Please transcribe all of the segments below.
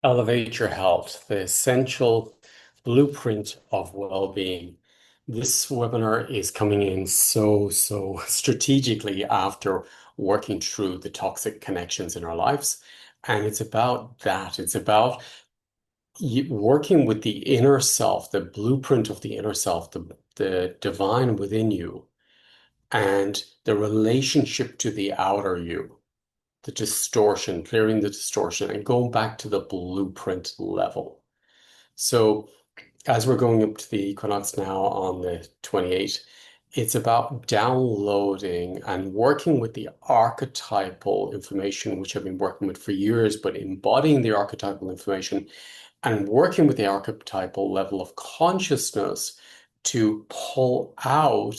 Elevate your health, the essential blueprint of well-being. This webinar is coming in so strategically after working through the toxic connections in our lives. And it's about that. It's about working with the inner self, the blueprint of the inner self, the divine within you, and the relationship to the outer you, the distortion, clearing the distortion, and going back to the blueprint level. So as we're going up to the equinox now on the 28th, it's about downloading and working with the archetypal information, which I've been working with for years, but embodying the archetypal information and working with the archetypal level of consciousness to pull out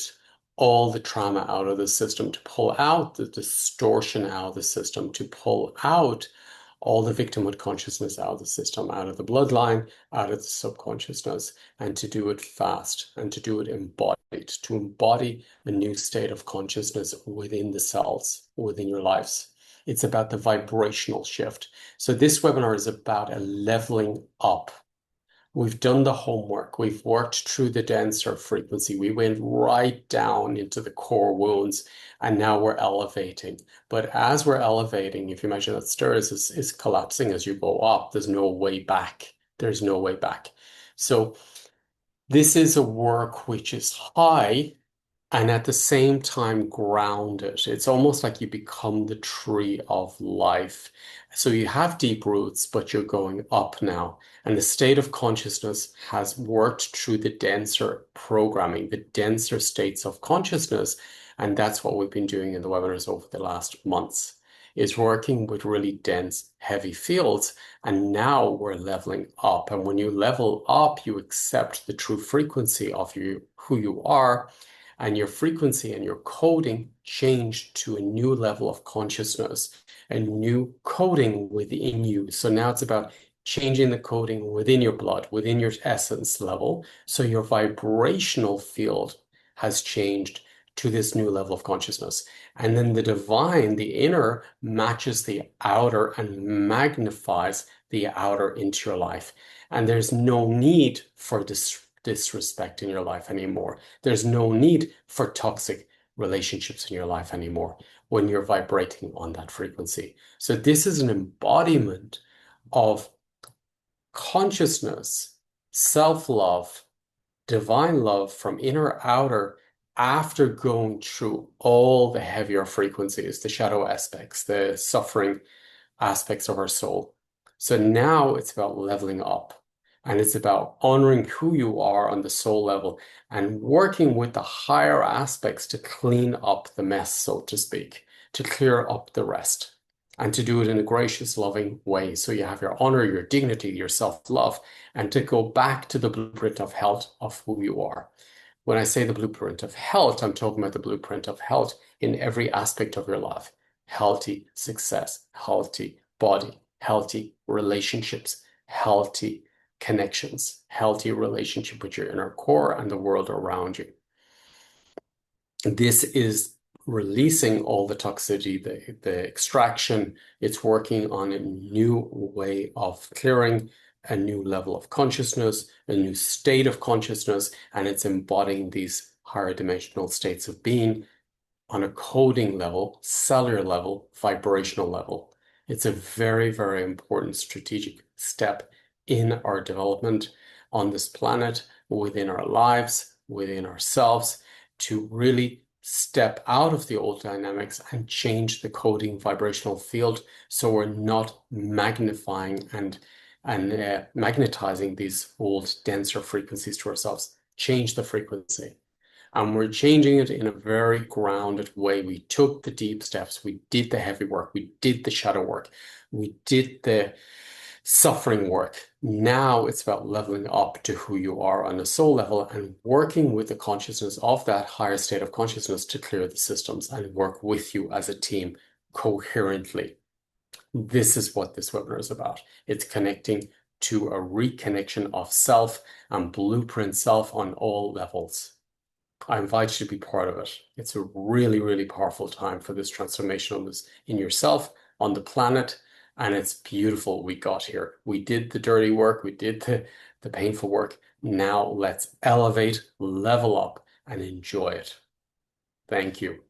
all the trauma out of the system, to pull out the distortion out of the system, to pull out all the victimhood consciousness out of the system, out of the bloodline, out of the subconsciousness, and to do it fast and to do it embodied, to embody a new state of consciousness within the cells, within your lives. It's about the vibrational shift. So this webinar is about a leveling up. We've done the homework. We've worked through the denser frequency. We went right down into the core wounds, and now we're elevating. But as we're elevating, if you imagine that stairs is collapsing as you go up, there's no way back. There's no way back. So this is a work which is high and at the same time grounded. It's almost like you become the tree of life. So you have deep roots, but you're going up now. And the state of consciousness has worked through the denser programming, the denser states of consciousness. And that's what we've been doing in the webinars over the last months, is working with really dense, heavy fields. And now we're leveling up. And when you level up, you accept the true frequency of you, who you are, and your frequency and your coding change to a new level of consciousness, a new coding within you. So now it's about changing the coding within your blood, within your essence level. So your vibrational field has changed to this new level of consciousness. And then the divine, the inner, matches the outer and magnifies the outer into your life. And there's no need for disrespect in your life anymore. There's no need for toxic relationships in your life anymore when you're vibrating on that frequency. So this is an embodiment of consciousness, self-love, divine love from inner outer after going through all the heavier frequencies, the shadow aspects, the suffering aspects of our soul. So now it's about leveling up. And it's about honoring who you are on the soul level and working with the higher aspects to clean up the mess, so to speak, to clear up the rest, and to do it in a gracious, loving way. So you have your honor, your dignity, your self-love, and to go back to the blueprint of health of who you are. When I say the blueprint of health, I'm talking about the blueprint of health in every aspect of your life. Healthy success, healthy body, healthy relationships, healthy connections, healthy relationship with your inner core and the world around you. This is releasing all the toxicity, the extraction. It's working on a new way of clearing, a new level of consciousness, a new state of consciousness, and it's embodying these higher dimensional states of being on a coding level, cellular level, vibrational level. It's a very important strategic step in our development on this planet, within our lives, within ourselves, to really step out of the old dynamics and change the coding vibrational field so we're not magnifying and magnetizing these old denser frequencies to ourselves. Change the frequency. And we're changing it in a very grounded way. We took the deep steps. We did the heavy work. We did the shadow work. We did the suffering work. Now it's about leveling up to who you are on a soul level and working with the consciousness of that higher state of consciousness to clear the systems and work with you as a team coherently. This is what this webinar is about. It's connecting to a reconnection of self and blueprint self on all levels. I invite you to be part of it. It's a really powerful time for this transformation on this in yourself, on the planet, And it's beautiful we got here. We did the dirty work, we did the painful work. Now let's elevate, level up, and enjoy it. Thank you.